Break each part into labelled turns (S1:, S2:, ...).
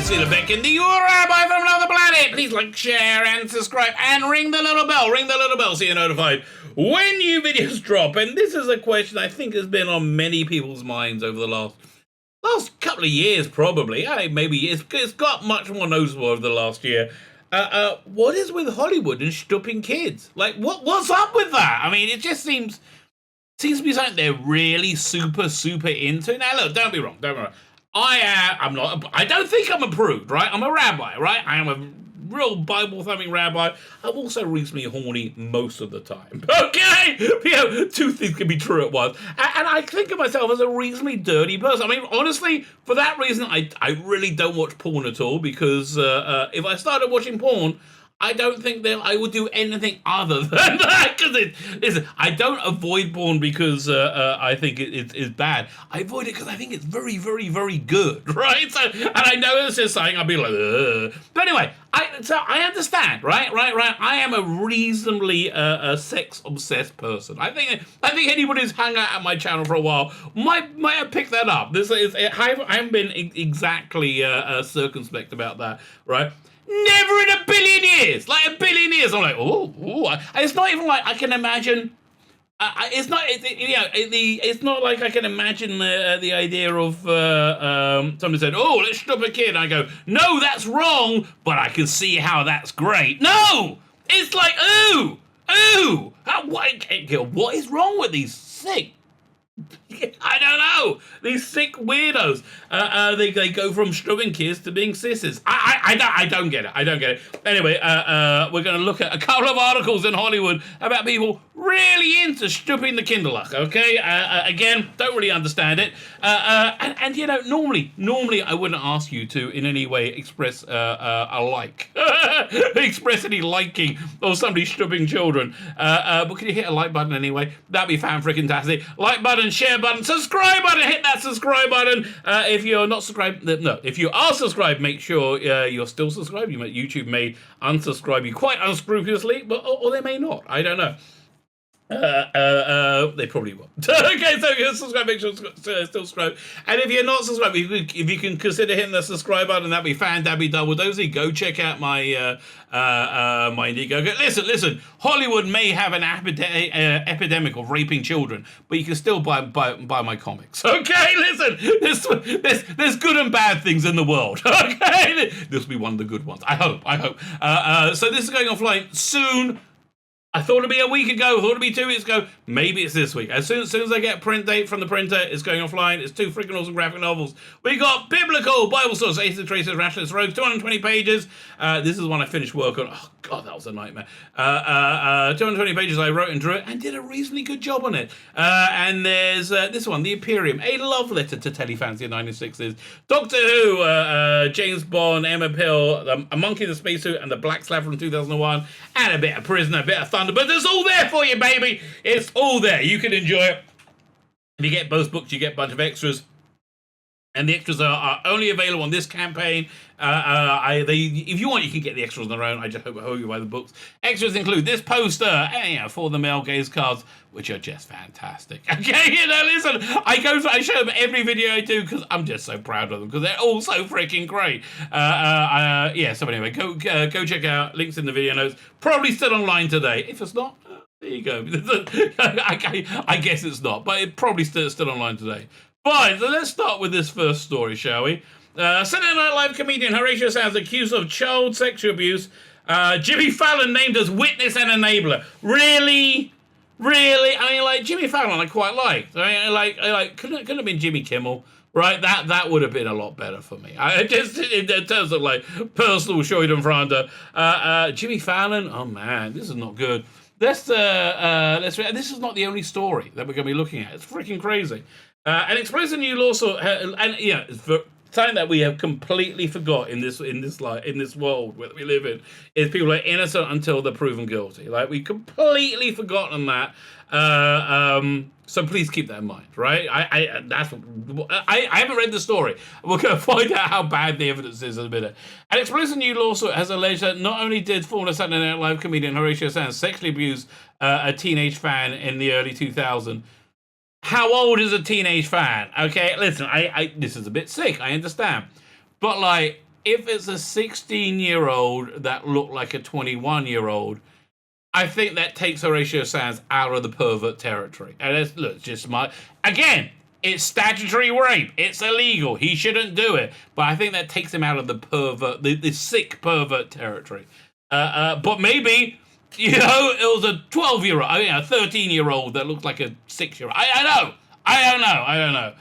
S1: Tzvi Lebetkin, the Rabbi from another planet. Please like, share, and subscribe, and ring the little bell. Ring the little bell so you're notified when new videos drop. And this is a question I think has been on many people's minds over the last couple of years, probably. Maybe it's got much more noticeable over the last year. What is with Hollywood and Shtupping Kids? Like, what's up with that? I mean, it just seems to be something they're really super into. Now, look, don't be wrong. I don't think I'm a prude, right? I'm a rabbi, right? I am a real Bible-thumbing rabbi. I'm also reasonably horny most of the time. Okay? You know, two things can be true at once. And I think of myself as a reasonably dirty person. I mean, honestly, for that reason, I really don't watch porn at all, because if I started watching porn, I don't think that I would do anything other than that, because I don't avoid porn because I think it's bad. I avoid it because I think it's very, very, very good, right? So, and I know this is something I'll be like, ugh. But anyway, I understand, right? I am a reasonably sex-obsessed person. I think anybody who's hung out at my channel for a while might have picked that up. I haven't been exactly circumspect about that, right? Never in a billion years, like a billion years. I'm like, it's not even like I can imagine. It's not like I can imagine the idea of somebody said, "Oh, let's stop a kid." And I go, "No, that's wrong," but I can see how that's great. No, it's like, ooh, what is wrong with these sick? I don't know. These sick weirdos. They go from Shtupping Kids to being sissies. I don't get it. I don't get it. Anyway, we're going to look at a couple of articles in Hollywood about people really into Shtupping the Kinderlach. Okay. Again, don't really understand it. And you know, normally I wouldn't ask you to in any way express a like, express any liking of somebody Shtupping children. But can you hit a like button anyway? That'd be fan-freaking-tastic. Like button, share button, subscribe button, hit that subscribe button. If you're not subscribed, no, if you are subscribed, make sure you're still subscribed. YouTube may unsubscribe you quite unscrupulously, but or they may not. I don't know. They probably won't. Okay, so if you're subscribed, make sure to still subscribe. And if you're not subscribed, if you can consider hitting the subscribe button, that'd be fan, that'd be double dozy. Go check out my my Indiegogo. Listen. Hollywood may have an epidemic of raping children, but you can still buy my comics. Okay, listen. There's good and bad things in the world. Okay, this will be one of the good ones. I hope. So this is going offline soon. I thought it'd be a week ago. I thought it'd be 2 weeks ago. Maybe it's this week. As soon as I get a print date from the printer, it's going offline. It's 2 freaking awesome graphic novels. We got biblical Bible source, Aces, Traces, Rationalists, Rogues, 220 pages. This is one I finished work on. Oh God, that was a nightmare. 220 pages I wrote and drew it and did a reasonably good job on it. And there's this one, The Imperium, a love letter to telefans in the 1960s. Doctor Who, James Bond, Emma Pill, A Monkey in the Spacesuit, and The Black Slab from 2001, and a bit of Prisoner, a bit of Thunder, but it's all there for you, baby. It's all there. You can enjoy it. If you get both books, you get a bunch of extras. And the extras are only available on this campaign. If you want, you can get the extras on their own. I just hope you buy the books. Extras include this poster, for the male gaze cards, which are just fantastic. Okay, listen, I show them every video I do because I'm just so proud of them because they're all so freaking great. So anyway, go check out. Links in the video notes. Probably still online today. If it's not, there you go. I guess it's not, but it probably still online today. Fine, so let's start with this first story, shall we? Saturday Night Live comedian Horatio Sands accused of child sexual abuse. Jimmy Fallon named as witness and enabler. Really? I mean, like, Jimmy Fallon I quite liked. I mean, couldn't have been Jimmy Kimmel, right? That would have been a lot better for me. In terms of, like, personal Schadenfreude. Jimmy Fallon, oh man, this is not good. This is not the only story that we're going to be looking at. It's freaking crazy. An explosive new lawsuit, for something that we have completely forgot in this world that we live in, is people are innocent until they're proven guilty. Like, we've completely forgotten that. So please keep that in mind, right? I haven't read the story. We're going to find out how bad the evidence is in a minute. An explosive new lawsuit has alleged that not only did former Saturday Night Live comedian Horatio Sands sexually abuse a teenage fan in the early 2000s. How old is a teenage fan? Okay, listen, this is a bit sick, I understand. But, like, if it's a 16-year-old that looked like a 21-year-old, I think that takes Horatio Sands out of the pervert territory. And it's just again, it's statutory rape. It's illegal. He shouldn't do it. But I think that takes him out of the pervert, the sick pervert territory. But maybe, it was a 12-year-old, a 13-year-old that looked like a 6-year-old. I don't know.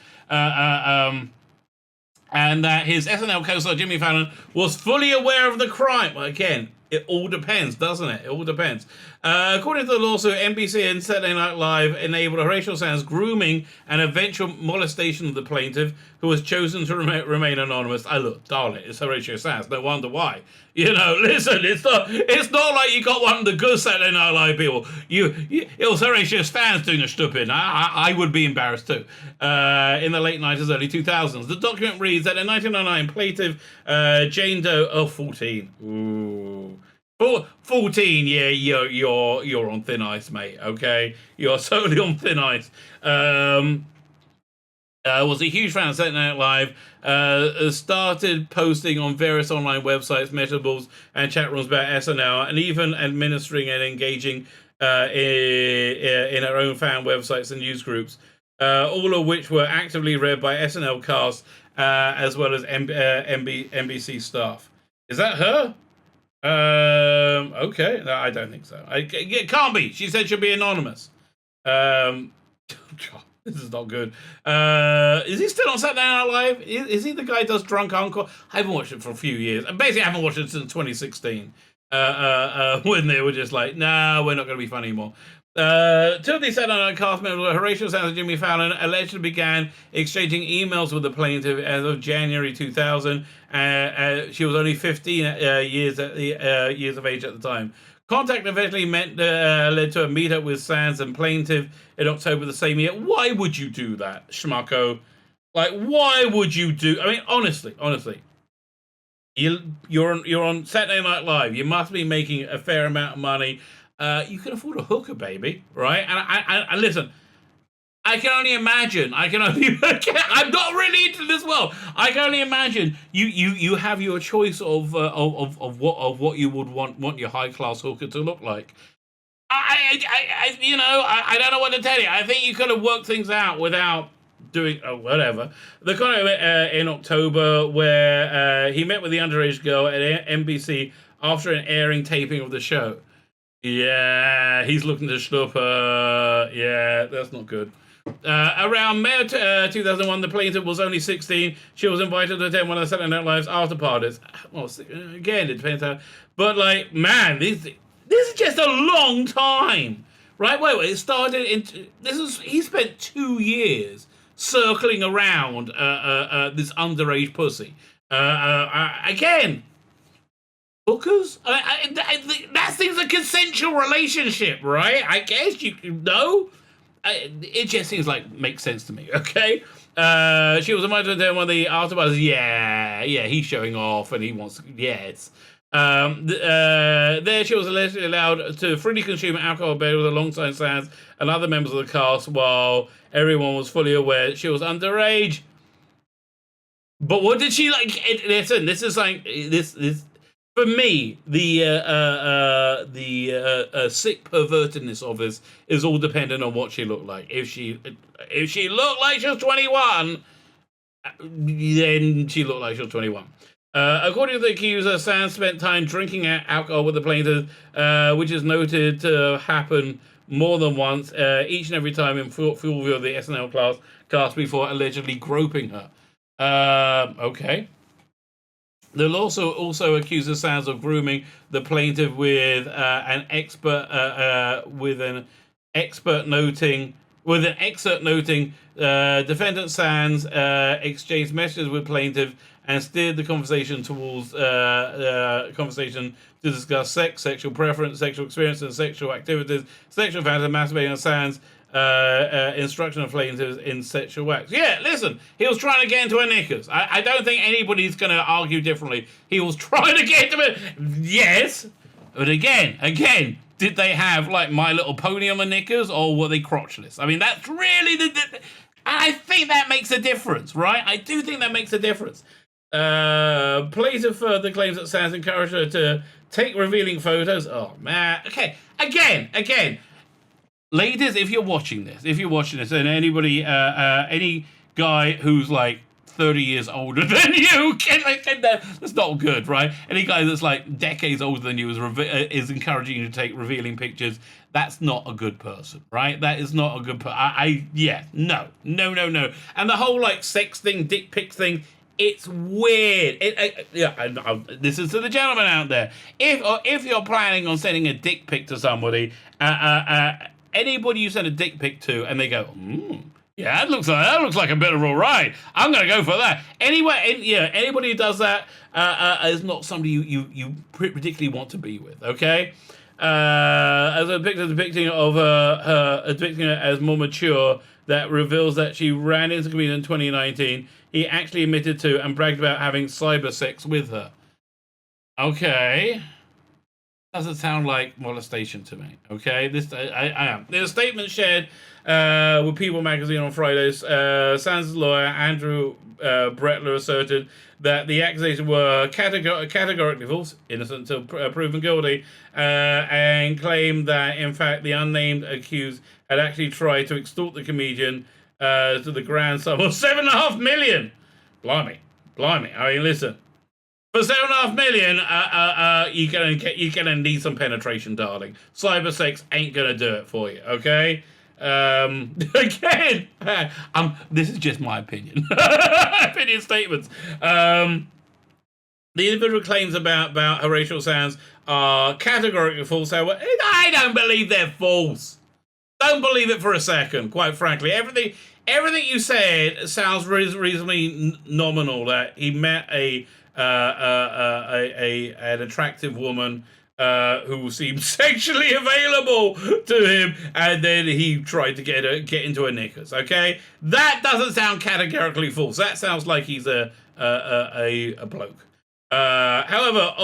S1: And that his SNL co-star Jimmy Fallon was fully aware of the crime. Well, again, it all depends, doesn't it? It all depends. According to the lawsuit, NBC and Saturday Night Live enabled Horatio Sands' grooming and eventual molestation of the plaintiff, who was chosen to remain anonymous. Look, darling, it's Horatio Sands. No wonder why. Listen, it's not like you got one of the good Saturday Night Live people. It was Horatio Sands doing the Shtupping. I would be embarrassed too. In the late 90s, early 2000s. The document reads that in 1999, plaintiff Jane Doe, 14. Ooh. 14, yeah, you're on thin ice, mate, okay? You're totally on thin ice. Was a huge fan of Saturday Night Live, started posting on various online websites, measurables, and chat rooms about SNL, and even administering and engaging in her own fan websites and news groups, all of which were actively read by SNL cast as well as NBC staff. Is that her? Okay. No, I don't think so. It can't be. She said she'll be anonymous. God, this is not good. Is he still on Saturday Night Live? Is he the guy who does Drunk Uncle? I haven't watched it for a few years. And basically, I haven't watched it since 2016. When they were just like, nah, we're not going to be funny anymore. Two of these Saturday Night cast members, Horatio Sands and Jimmy Fallon, allegedly began exchanging emails with the plaintiff as of January 2000. She was only 15 years of age at the time. Contact eventually led to a meetup with Sands and plaintiff in October the same year. Why would you do that, schmucko? Like, why would you do? I mean, honestly, you're on Saturday Night Live. You must be making a fair amount of money. You can afford a hooker, baby, right? And I listen. I can only imagine. I'm not really into this world. I can only imagine. You have your choice of what you would want your high class hooker to look like. I don't know what to tell you. I think you could have worked things out without doing whatever. The kind of in October where he met with the underage girl at NBC after an airing taping of the show. Yeah, he's looking to schlup her. Yeah, that's not good. Around May 2001, the plaintiff was only 16. She was invited to attend one of the Saturday Night Live's after parties. Well, again, it depends how. But like, man, this is just a long time, right? Wait, it started in. He spent 2 years circling around this underage pussy. Again. Hookers? That seems a consensual relationship, right? I guess you know. It just seems like makes sense to me. Okay. She was invited to one of the afterbuzz. Yeah, he's showing off and he wants. Yes. There she was allegedly allowed to freely consume alcohol beverages alongside Sands and other members of the cast, while everyone was fully aware that she was underage. But what did she like? Listen, this is like this. For me, the sick pervertedness of this is all dependent on what she looked like. If she looked like she was 21, then she looked like she was 21. According to the accuser, Sands spent time drinking alcohol with the plaintiff, which is noted to happen more than once, each and every time in full view of the SNL cast before allegedly groping her. Okay. The lawsuit also accuses Sands of grooming the plaintiff with an excerpt noting defendant Sands exchanged messages with plaintiff and steered the conversation towards conversation to discuss sex, sexual preference, sexual experience, and sexual activities, sexual fantasy, masturbating, and Sands instruction of plaintiffs in sexual acts. Yeah, listen, he was trying to get into her knickers. I don't think anybody's going to argue differently. He was trying to get into it. Yes, but again, did they have like My Little Pony on the knickers, or were they crotchless? I mean, that's really I think that makes a difference, right? I do think that makes a difference. Plater further claims that Sands encouraged her to take revealing photos. Oh man. Okay. Again. Ladies, if you're watching this, and anybody, any guy who's like 30 years older than you, that's not good, right? Any guy that's like decades older than you is encouraging you to take revealing pictures. That's not a good person, right? That is not a good person. No. And the whole like sex thing, dick pic thing, it's weird. This is to the gentleman out there. If you're planning on sending a dick pic to somebody, anybody you send a dick pic to, and they go, yeah, that looks like a bit of a ride. I'm gonna go for that. Anybody who does that is not somebody you particularly want to be with. Okay. As a picture depicting her as more mature, that reveals that she ran into comedian in 2019. He actually admitted to and bragged about having cyber sex with her. Okay. Doesn't sound like molestation to me. Okay, there's a statement shared with People magazine on Fridays. Sands' lawyer Andrew Brettler asserted that the accusations were categorically false, innocent until proven guilty, and claimed that in fact the unnamed accused had actually tried to extort the comedian to the grand sum of $7.5 million. Blimey. I mean, listen. For $7.5 million, you're gonna need some penetration, darling. Cyber sex ain't gonna do it for you, okay? Again, this is just my opinion. Opinion statements. The individual claims about Horatio Sands are categorically false. However, I don't believe they're false. Don't believe it for a second, quite frankly. Everything you said sounds reasonably nominal. That he met an attractive woman who seemed sexually available to him, and then he tried to get into her knickers. Okay, that doesn't sound categorically false. That sounds like he's a bloke. However,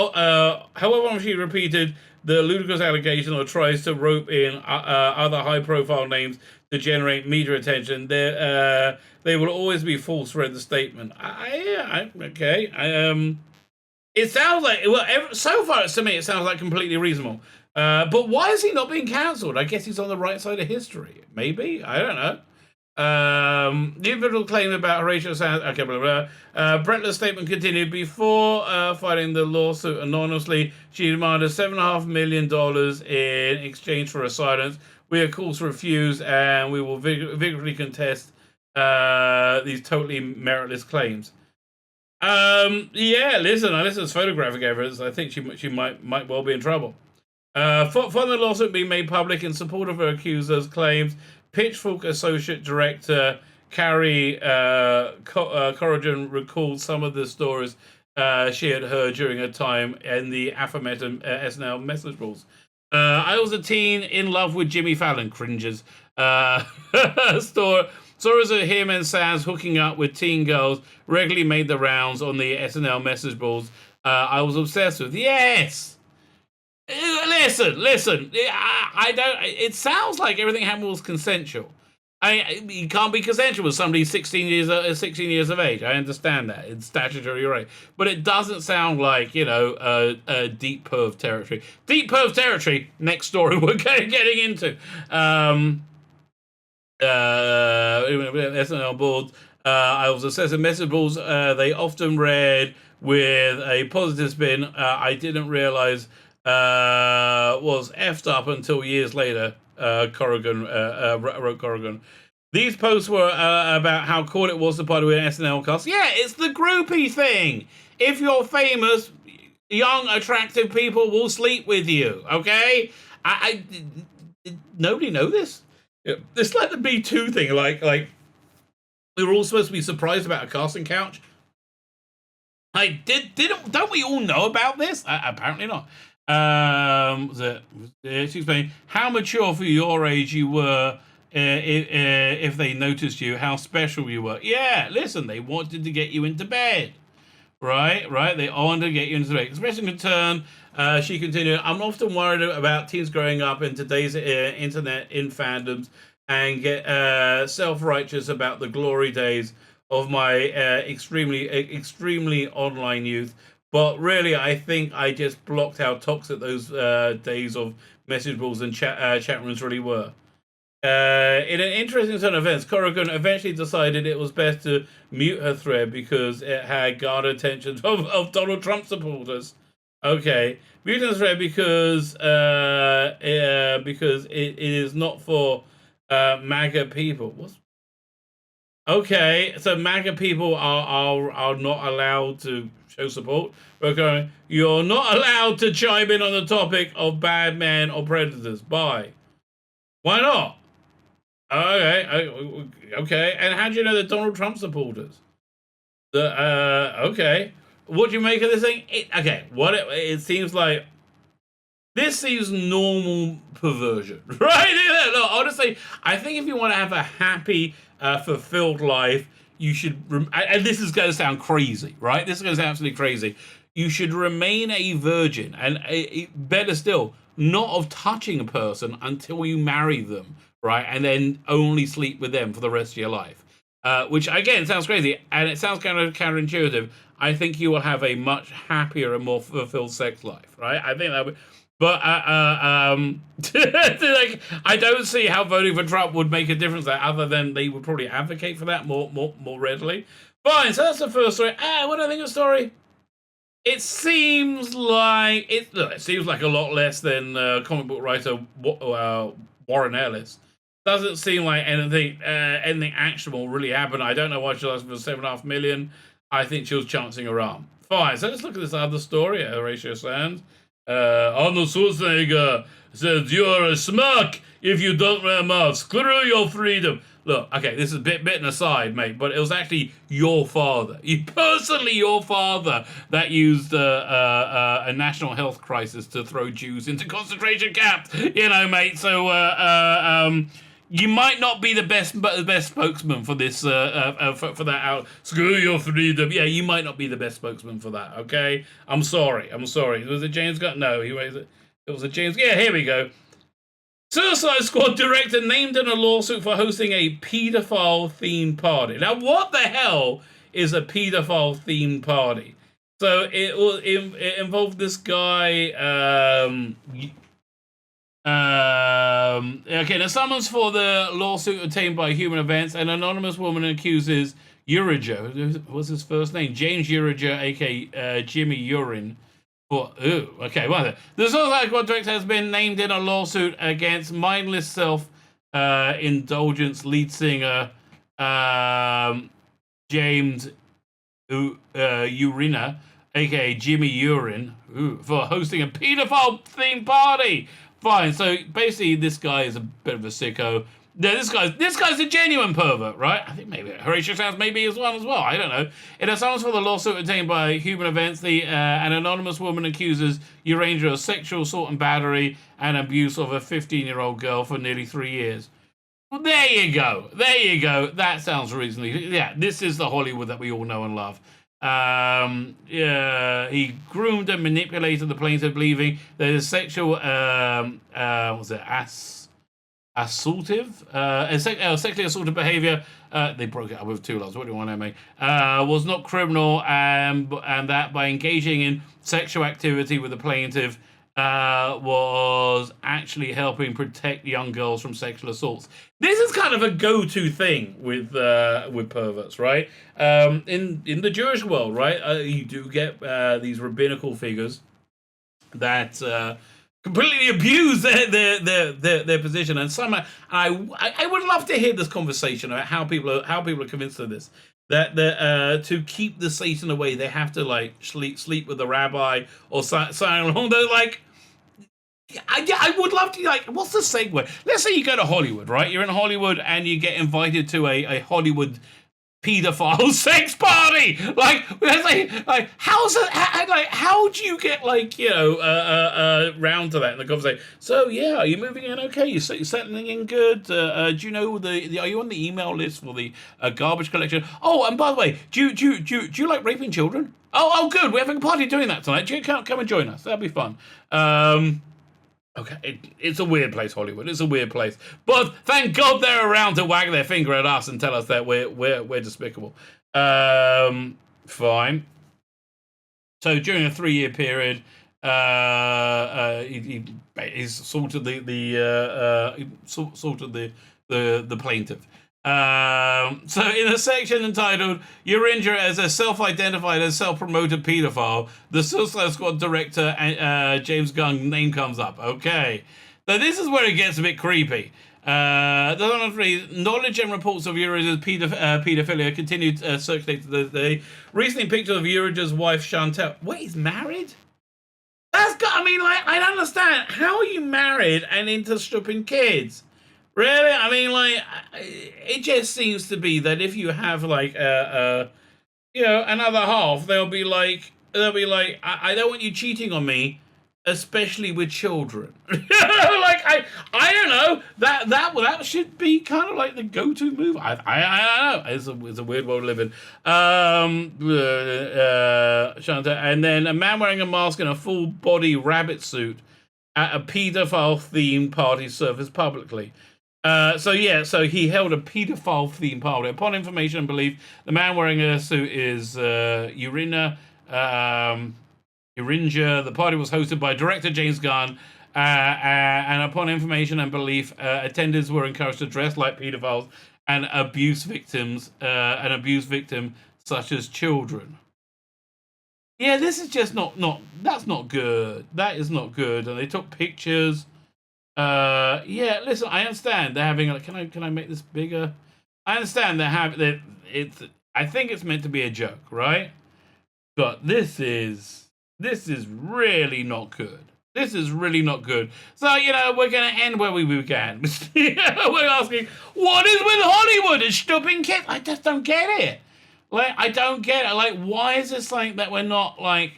S1: she repeated the ludicrous allegation or tries to rope in other high-profile names to generate media attention, they will always be false. Read the statement. It sounds like, so far to me, it sounds like completely reasonable. But why is he not being cancelled? I guess he's on the right side of history. Maybe, I don't know. The individual claim about Horatio Sands. Okay, blah, blah, blah. Brettler's statement continued. Before filing the lawsuit anonymously, she demanded $7.5 million in exchange for her silence. We, of course, refused, and we will vigorously contest these totally meritless claims. Listen, this is photographic evidence. I think she might well be in trouble. Following the lawsuit being made public in support of her accuser's claims, Pitchfork Associate Director Karney Shomron recalled some of the stories she had heard during her time in the aforementioned SNL message boards. I was a teen in love with Jimmy Fallon, cringes. Stories of him and Sands hooking up with teen girls regularly made the rounds on the SNL message boards. I was obsessed with. Yes! Listen. I don't. It sounds like everything happened was consensual. You can't be consensual with somebody 16 years of age. I understand that. It's statutory right. But it doesn't sound like, deep perv territory. Deep perv territory, next story we're getting into. SNL boards. I was assessing message boards. They often read with a positive spin. I didn't realize was effed up until years later. Corrigan wrote Corrigan. These posts were about how cool it was to party with an SNL cast. Yeah, it's the groupie thing. If you're famous, young, attractive people will sleep with you. Okay, I nobody know this. It's like the Me Too thing. Like we were all supposed to be surprised about a casting couch. Don't we all know about this? Apparently not. She explained how mature for your age you were. If they noticed you, how special you were. Yeah, listen, they wanted to get you into bed. Right. They wanted to get you into bed. Expressing concern, she continued, I'm often worried about teens growing up in today's internet in fandoms and get self-righteous about the glory days of my extremely online youth. But really, I think I just blocked how toxic those days of message boards and chat rooms really were. In an interesting turn of events, Corrigan eventually decided it was best to mute her thread because it had garnered attention of Donald Trump supporters. Okay, muting the thread because it is not for MAGA people. What's Okay, so MAGA people are not allowed to show support. Okay, you're not allowed to chime in on the topic of bad men or predators. Bye. Why not? Okay. And how do you know they're Donald Trump supporters? Okay. What do you make of this thing? It seems like this seems normal perversion, right? Look, honestly, I think if you want to have a happy, fulfilled life, you should. And this is going to sound crazy, right? This is going to sound absolutely crazy. You should remain a virgin, and better still, not of touching a person until you marry them, right? And then only sleep with them for the rest of your life. Which again sounds crazy, and it sounds kind of counterintuitive. I think you will have a much happier and more fulfilled sex life, right? I think that would. But like, I don't see how voting for Trump would make a difference there, other than they would probably advocate for that more readily. Fine, so that's the first story. What do I think of the story? It seems like it seems like a lot less than comic book writer Warren Ellis. Doesn't seem like anything actionable really happened. I don't know why she asked for $7.5 million. I think she was chancing her arm. Fine, so let's look at this other story. Horatio Sands. Arnold Schwarzenegger says, "You're a smirk if you don't wear a mask. Screw your freedom." Look, okay, this is a bit an aside, mate, but it was actually your father. Your father that used a national health crisis to throw Jews into concentration camps. Mate. So you might not be the best spokesman for this for that out. Screw your freedom. Yeah, you might not be the best spokesman for that. Okay, I'm sorry. Was it James Gunn? No, it was a James. Yeah, here we go. Suicide Squad director named in a lawsuit for hosting a pedophile themed party. Now, what the hell is a pedophile themed party? So it involved this guy. The summons for the lawsuit obtained by Human Events. An anonymous woman accuses Uriger, what's his first name? James Uriger, aka Jimmy Urine. The Suicide Squad director has been named in a lawsuit against mindless self-indulgence lead singer James Urina, aka Jimmy Urine, for hosting a pedophile-themed party. Fine, so basically this guy is a bit of a sicko. Yeah, this guy's a genuine pervert, right? I think maybe Horatio Sands maybe as well. I don't know. In a summons for the lawsuit obtained by Human Events, an anonymous woman accuses Uranger of sexual assault and battery and abuse of a 15-year-old girl for nearly 3 years. Well, there you go. That sounds reasonably. Yeah, this is the Hollywood that we all know and love. He groomed and manipulated the plaintiff, believing that his sexual sexually assaultive behavior, they broke it up with two lots, what do you want to make, was not criminal, and that by engaging in sexual activity with the plaintiff was actually helping protect young girls from sexual assaults. This is kind of a go-to thing with perverts, right? In the Jewish world, right? You do get these rabbinical figures that completely abuse their position, and somehow I would love to hear this conversation about how people are convinced of this. That to keep the Satan away, they have to like sleep with the rabbi or sign along. They're like, I would love to, like, what's the segue? Let's say you go to Hollywood, right? You're in Hollywood and you get invited to a Hollywood pedophile sex party. Like how's it? How do you get round to that in the conversation? So yeah, are you moving in okay? You're settling in good? Do you know are you on the email list for the garbage collection? Oh, and by the way, do you like raping children? Oh, good. We're having a party doing that tonight. Do you come and join us? That'll be fun. Okay, it's a weird place, Hollywood. It's a weird place, but thank God they're around to wag their finger at us and tell us that we're despicable. Fine. So during a 3-year period, he's sorted the plaintiff. So in a section entitled "Uringer as a self-identified as self-promoted paedophile," the Suicide Squad director James Gunn name comes up. Okay, now this is where it gets a bit creepy. The knowledge and reports of Uriger's paedophilia continued to circulate to this day. Recently, pictures of Uriger's wife Chantel. Wait, he's married? I mean, like, I don't understand. How are you married and into Shtupping Kids? Really? I mean, like, it just seems to be that if you have, like, another half, they'll be like, I don't want you cheating on me, especially with children. Like, I don't know. That should be kind of like the go-to move. I don't know. It's a weird world to live in. Shanta, and then a man wearing a mask and a full-body rabbit suit at a paedophile-themed party surfaced publicly. So he held a paedophile-themed party. Upon information and belief, the man wearing a suit is Uringer. The party was hosted by director James Gunn, and upon information and belief, attendees were encouraged to dress like pedophiles and abuse victims, such as children. Yeah, this is just that's not good. That is not good. And they took pictures. Yeah, listen, I understand they're having. Can I make this bigger? I understand they're having. I think it's meant to be a joke, right? But this is really not good. This is really not good. So, we're going to end where we began. We're asking, what is with Hollywood and Shtupping Kids? I just don't get it. Like, I don't get it. Like, why is this like that we're not, like,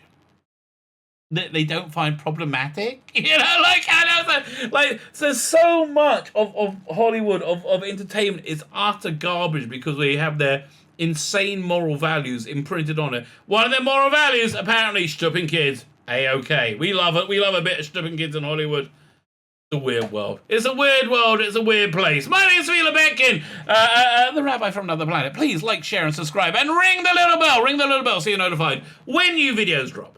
S1: that they don't find problematic? I don't know. Like, there's so much of Hollywood, of entertainment is utter garbage because we have their insane moral values imprinted on it. One of their moral values, apparently, Shtupping Kids. A-okay. We love it. We love a bit of Shtupping Kids in Hollywood. It's a weird world. It's a weird world. It's a weird place. My name is Tzvi Lebetkin, the Rabbi from another planet. Please like, share, and subscribe, and ring the little bell. Ring the little bell so you're notified when new videos drop.